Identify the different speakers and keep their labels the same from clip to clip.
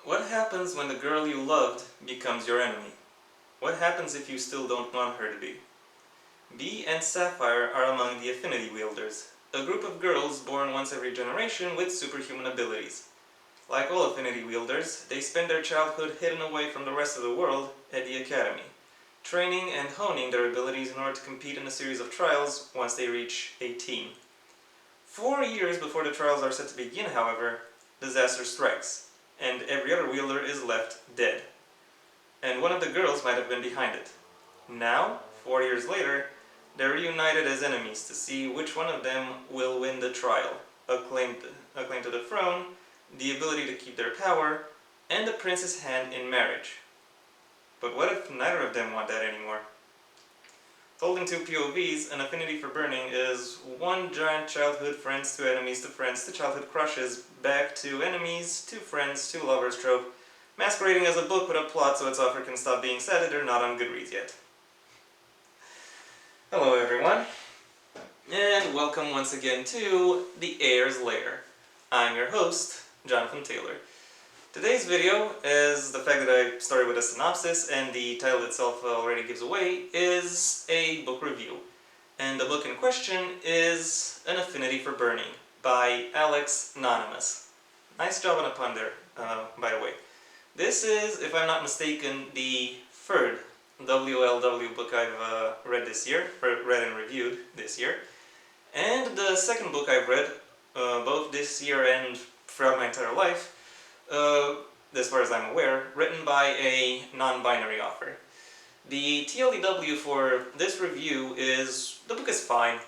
Speaker 1: What happens when the girl you loved becomes your enemy? What happens if you still don't want her to be? Bee and Sapphire are among the Affinity wielders, a group of girls born once every generation with superhuman abilities. Like all Affinity wielders, they spend their childhood hidden away from the rest of the world at the Academy, training and honing their abilities in order to compete in a series of trials once they reach 18. 4 years before the trials are set to begin, however, disaster strikes, and every other wielder is left dead. And one of the girls might have been behind it. Now, 4 years later, they're reunited as enemies to see which one of them will win the trial, a claim to the throne, the ability to keep their power, and the prince's hand in marriage. But what if neither of them want that anymore? Told in two POVs, An Affinity for Burning is one giant childhood friends to enemies to friends to childhood crushes back to enemies to friends to lovers trope, masquerading as a book with a plot so its author can stop being sad that they're not on Goodreads yet. Hello everyone, and welcome once again to the Heir's Lair. I'm your host, Jonathan Taylor. Today's video, as the fact that I started with a synopsis and the title itself already gives away, is a book review. And the book in question is An Affinity for Burning by Alex Anonymous. Nice job on a pun there, by the way. This is, if I'm not mistaken, the third WLW book I've read this year, read and reviewed this year. And the second book I've read, both this year and throughout my entire life, as far as I'm aware, written by a non-binary author. The TLDW for this review is, the book is fine.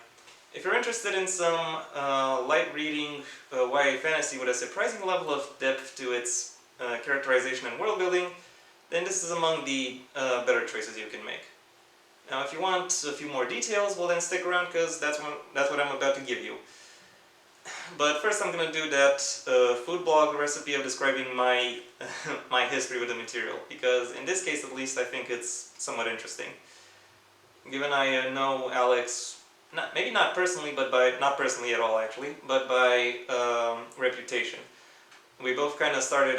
Speaker 1: If you're interested in some light reading YA fantasy with a surprising level of depth to its characterization and world building, then this is among the better choices you can make. Now if you want a few more details, well then stick around because that's what I'm about to give you. But first I'm going to do that food blog recipe of describing my my history with the material, because in this case at least I think it's somewhat interesting. Given I know Alex, maybe not personally, but not personally at all actually, but by reputation. We both kind of started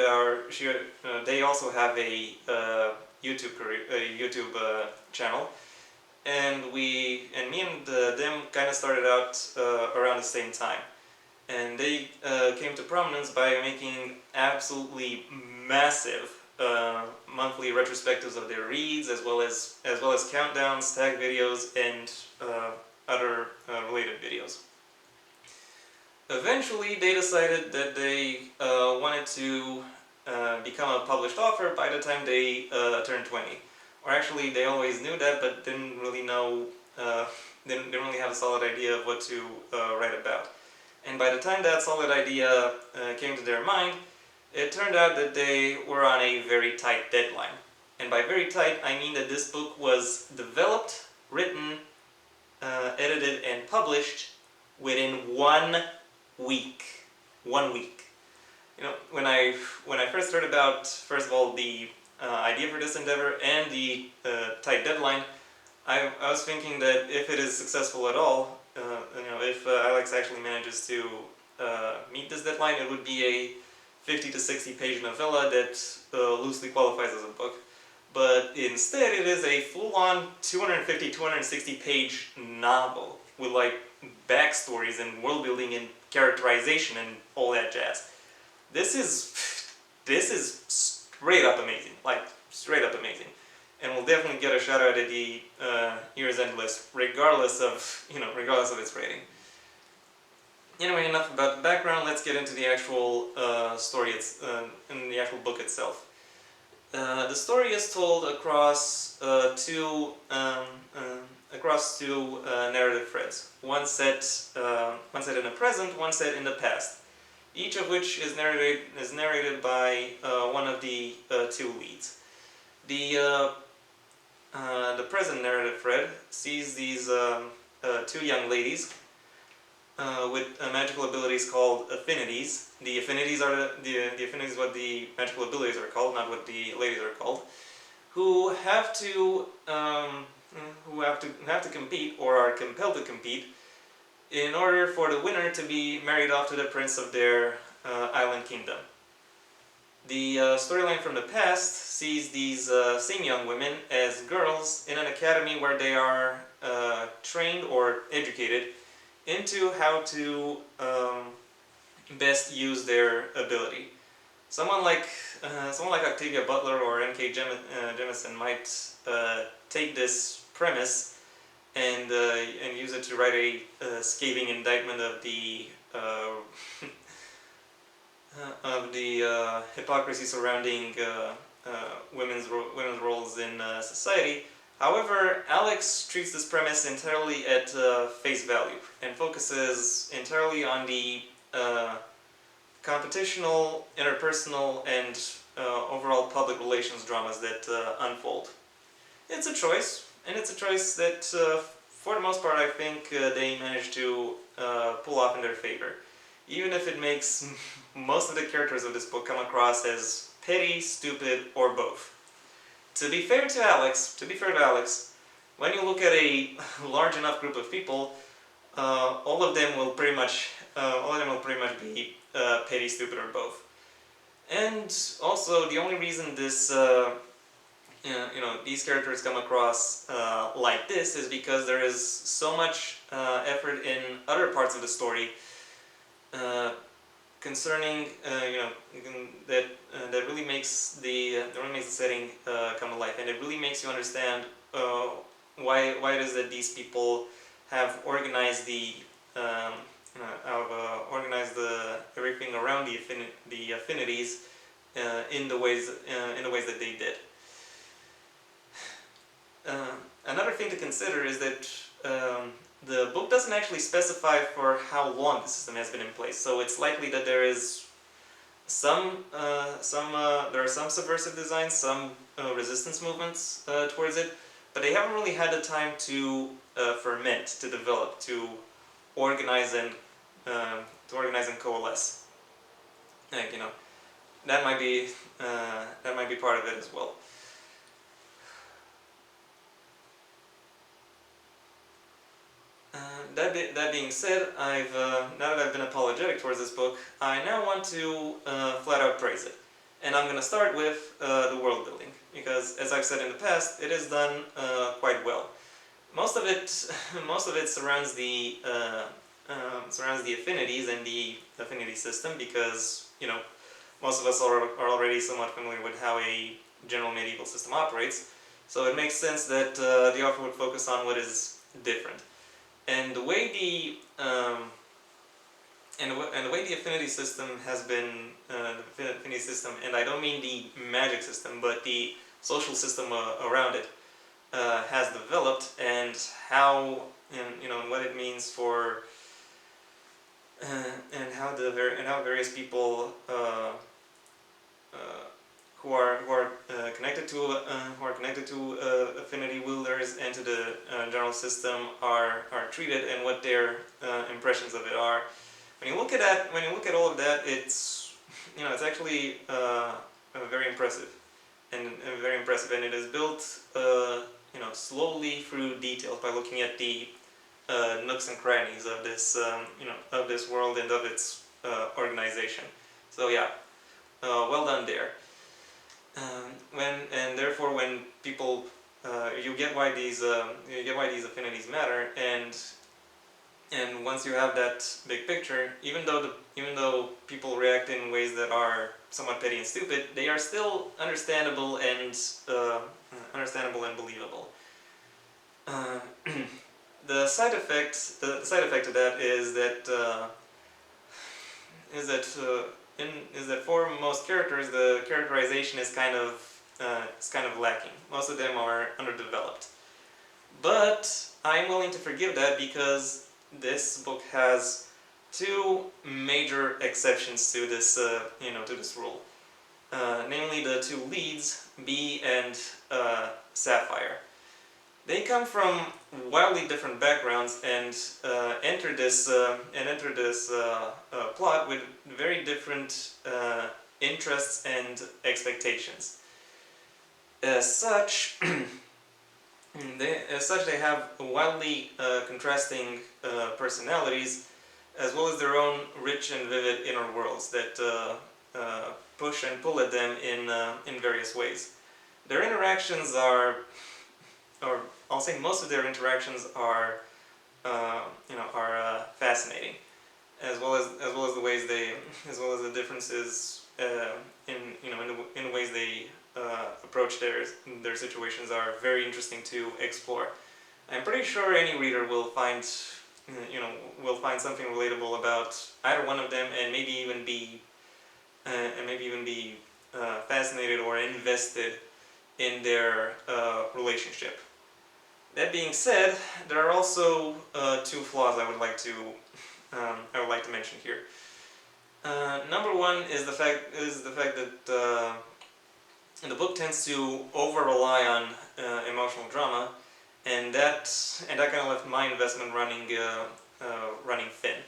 Speaker 1: they also have a YouTube channel, and me and them kind of started out around the same time. And they came to prominence by making absolutely massive monthly retrospectives of their reads, as well as countdowns, tag videos, and other related videos. Eventually, they decided that they wanted to become a published author by the time they turned 20. Or actually, they always knew that, but didn't really know, didn't really have a solid idea of what to write about. And by the time that solid idea came to their mind, it turned out that they were on a very tight deadline. And by very tight, I mean that this book was developed, written, edited, and published within 1 week. 1 week. You know, when I first heard about, first of all, the idea for this endeavor and the tight deadline, I was thinking that if it is successful at all, if Alex actually manages to meet this deadline, it would be a 50 to 60 page novella that loosely qualifies as a book. But instead, it is a full-on 250, 260 page novel with like backstories and world building and characterization and all that jazz. This is straight up amazing, like straight up amazing. And we'll definitely get a shout out at the year's end list, regardless of its rating. Anyway, enough about the background. Let's get into the actual story. In the actual book itself. The story is told across two narrative threads. One set in the present, one set in the past. Each of which is narrated by one of the two leads. The present narrative thread sees these two young ladies with magical abilities called affinities. The affinities are the affinities what the magical abilities are called, not what the ladies are called. Who have to compete or are compelled to compete in order for the winner to be married off to the prince of their island kingdom. The storyline from the past sees these same young women as girls in an academy where they are trained or educated into how to best use their ability. Someone like Octavia Butler or N.K. Jemisin might take this premise and use it to write a scathing indictment of the hypocrisy surrounding women's roles in society. However, Alex treats this premise entirely at face value and focuses entirely on the competitional, interpersonal, and overall public relations dramas that unfold. It's a choice, and it's a choice that, for the most part, I think they managed to pull off in their favor. Even if it makes most of the characters of this book come across as petty, stupid, or both. To be fair to Alex, when you look at a large enough group of people, all of them will pretty much be petty, stupid, or both. And also, the only reason these characters come across like this is because there is so much effort in other parts of the story concerning that really makes the setting come alive, and it really makes you understand why it is that these people have organized everything around the affinities in the ways that they did. Another thing to consider is that the book doesn't actually specify for how long the system has been in place, so it's likely that there is some subversive designs, some resistance movements towards it, but they haven't really had the time to ferment, to develop, to organize and coalesce. That might be part of it as well. That being said, now that I've been apologetic towards this book, I now want to flat out praise it. And I'm going to start with the world building, because as I've said in the past, it is done quite well. Most of it surrounds the affinities and the affinity system, because most of us are already somewhat familiar with how a general medieval system operates. So it makes sense that the author would focus on what is different. And the way the affinity system has been, and I don't mean the magic system, but the social system around it has developed, and how and what it means for and how various people who are connected to affinity wielders and to the general system are treated, and what their impressions of it are. When you look at all of that, it's actually very impressive, and it is built slowly through details by looking at the nooks and crannies of this of this world and of its organization. So yeah, well done there. Therefore, when people you get why these affinities matter, and once you have that big picture, even though people react in ways that are somewhat petty and stupid, they are still understandable and believable. The side effect of that is that for most characters, the characterization is kind of lacking. Most of them are underdeveloped. But I'm willing to forgive that, because this book has two major exceptions to this rule. Namely, the two leads, Bee and Sapphire. They come from wildly different backgrounds and enter this plot with very different interests and expectations. As such, they have wildly contrasting personalities, as well as their own rich and vivid inner worlds that push and pull at them in various ways. Their interactions are, or I'll say most of their interactions are, fascinating, as well as the ways they, as well as the differences in the ways they approach their situations are very interesting to explore. I'm pretty sure any reader will find something relatable about either one of them, and maybe even be fascinated or invested in their relationship. That being said, there are also two flaws I would like to mention here. Number one is the fact that the book tends to over rely on emotional drama, and that kind of left my investment running thin.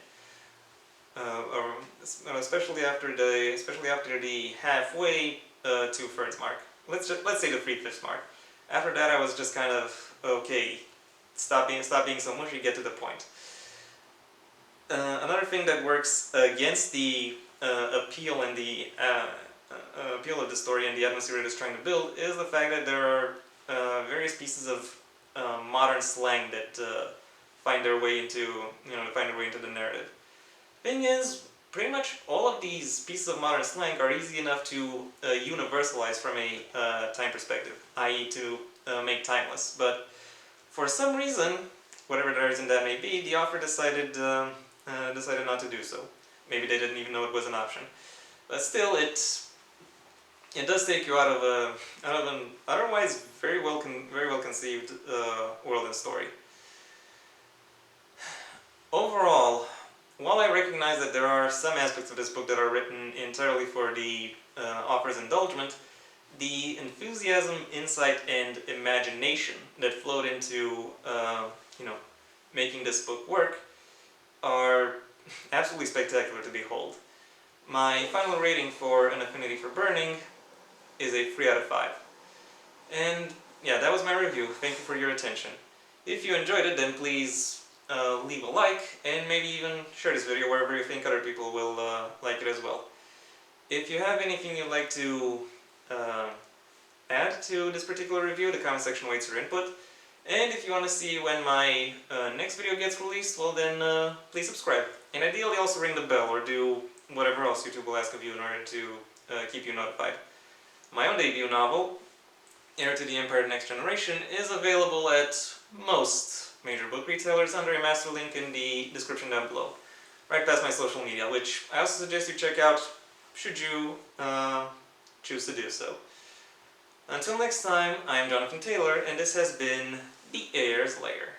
Speaker 1: Especially after the halfway 2/3 mark. Let's say the 3/5 mark. After that, I was just kind of okay. Stop being so mushy. Get to the point. Another thing that works against the appeal and the appeal of the story and the atmosphere it is trying to build is the fact that there are various pieces of modern slang that find their way into the narrative. Thing is, pretty much all of these pieces of modern slang are easy enough to universalize from a time perspective, i.e. to make timeless. But for some reason, whatever the reason that may be, the author decided not to do so. Maybe they didn't even know it was an option. But still, it does take you out of an otherwise very well conceived world and story. Overall, while I recognize that there are some aspects of this book that are written entirely for the author's indulgence, the enthusiasm, insight, and imagination that flowed into making this book work are absolutely spectacular to behold. My final rating for An Affinity for Burning is a 3 out of 5. And yeah, that was my review. Thank you for your attention. If you enjoyed it, then please leave a like, and maybe even share this video wherever you think other people will like it as well. If you have anything you'd like to add to this particular review, the comment section awaits your input. And if you want to see when my next video gets released, well then please subscribe. And ideally also ring the bell or do whatever else YouTube will ask of you in order to keep you notified. My own debut novel, Heir to the Empire: The Next Generation, is available at most major book retailers under a master link in the description down below, right past my social media, which I also suggest you check out should you choose to do so. Until next time, I am Jonathan Taylor, and this has been The Heir's Lair.